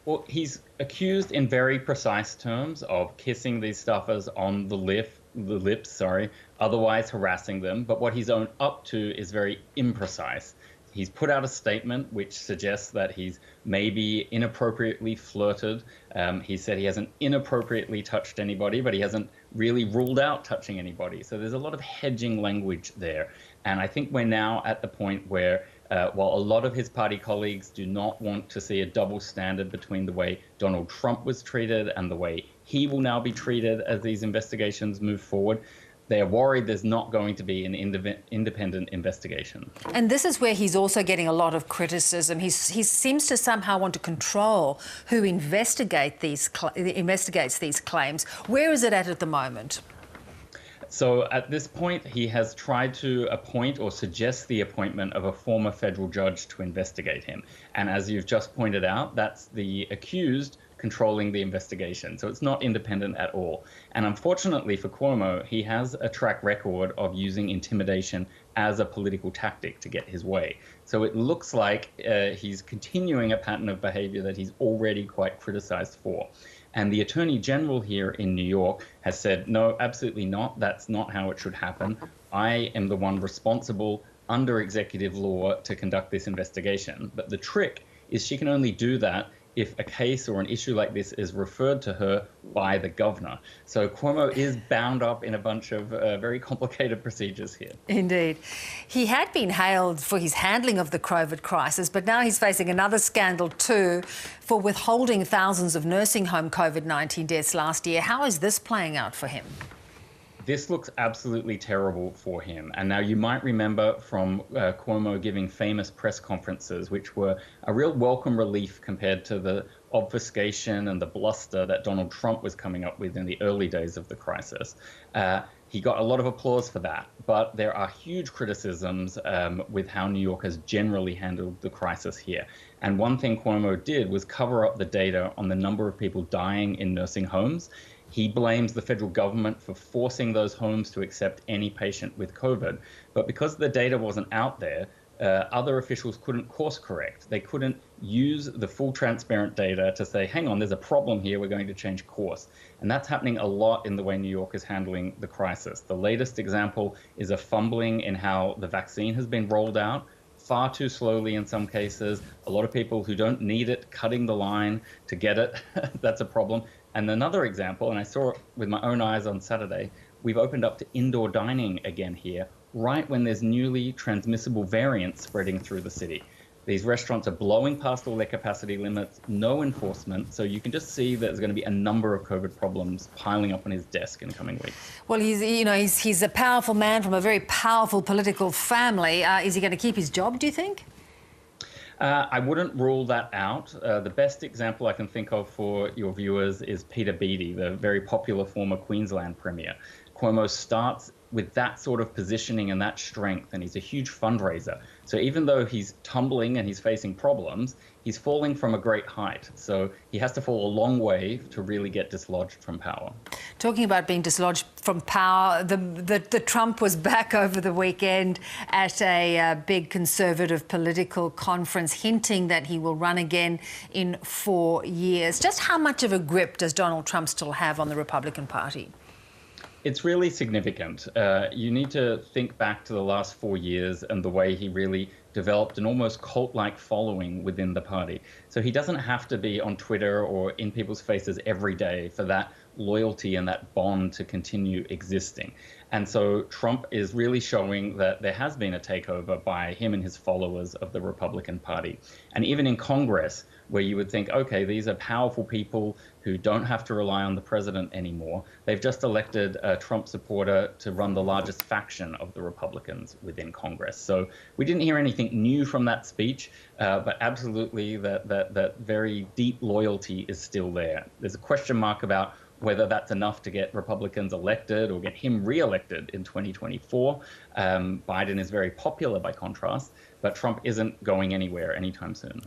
Well, he's accused in very precise terms of kissing these staffers on the lips, sorry, otherwise harassing them. But what he's owned up to is very imprecise. He's put out a statement which suggests that he's maybe inappropriately flirted. He said he hasn't inappropriately touched anybody, but he hasn't really ruled out touching anybody. So there's a lot of hedging language there. And I think we're now at the point where while a lot of his party colleagues do not want to see a double standard between the way Donald Trump was treated and the way he will now be treated as these investigations move forward, they are worried there's not going to be an independent investigation. And this is where he's also getting a lot of criticism. He seems to somehow want to control who investigates these claims. Where is it at the moment? So at this point, he has tried to appoint or suggest the appointment of a former federal judge to investigate him. And as you've just pointed out, that's the accused controlling the investigation. So it's not independent at all. And unfortunately for Cuomo, he has a track record of using intimidation as a political tactic to get his way. So it looks like he's continuing a pattern of behavior that he's already quite criticized for. And the Attorney General here in New York has said, no, absolutely not. That's not how it should happen. I am the one responsible under executive law to conduct this investigation. But the trick is she can only do that if a case or an issue like this is referred to her by the governor. So Cuomo is bound up in a bunch of very complicated procedures here. Indeed. He had been hailed for his handling of the COVID crisis, but now he's facing another scandal too for withholding thousands of nursing home COVID-19 deaths last year. How is this playing out for him? This looks absolutely terrible for him. And now you might remember from Cuomo giving famous press conferences, which were a real welcome relief compared to the obfuscation and the bluster that Donald Trump was coming up with in the early days of the crisis. He got a lot of applause for that, but there are huge criticisms with how New York has generally handled the crisis here. And one thing Cuomo did was cover up the data on the number of people dying in nursing homes. He blames the federal government for forcing those homes to accept any patient with COVID. But because the data wasn't out there, other officials couldn't course correct. They couldn't use the full transparent data to say, hang on, there's a problem here, we're going to change course. And that's happening a lot in the way New York is handling the crisis. The latest example is a fumbling in how the vaccine has been rolled out, far too slowly in some cases. A lot of people who don't need it cutting the line to get it. That's a problem. And another example, and I saw it with my own eyes on Saturday, we've opened up to indoor dining again here, right when there's newly transmissible variants spreading through the city. These restaurants are blowing past all their capacity limits, no enforcement, so you can just see that there's going to be a number of COVID problems piling up on his desk in the coming weeks. Well, he's a powerful man from a very powerful political family. Is he going to keep his job, do you think? I wouldn't rule that out. The best example I can think of for your viewers is Peter Beattie, the very popular former Queensland Premier. Cuomo starts with that sort of positioning and that strength, and he's a huge fundraiser. So even though he's tumbling and he's facing problems, he's falling from a great height. So he has to fall a long way to really get dislodged from power. Talking about being dislodged from power, the Trump was back over the weekend at a big conservative political conference, hinting that he will run again in 4 years. Just how much of a grip does Donald Trump still have on the Republican Party? It's really significant. You need to think back to the last 4 years and the way he really developed an almost cult-like following within the party. So he doesn't have to be on Twitter or in people's faces every day for that loyalty and that bond to continue existing. And so Trump is really showing that there has been a takeover by him and his followers of the Republican Party. And even in Congress, where you would think, okay, these are powerful people who don't have to rely on the president anymore, they've just elected a Trump supporter to run the largest faction of the Republicans within Congress. So we didn't hear anything new from that speech, but absolutely that very deep loyalty is still there. There's a question mark about whether that's enough to get Republicans elected or get him re-elected in 2024. Biden is very popular by contrast, but Trump isn't going anywhere anytime soon.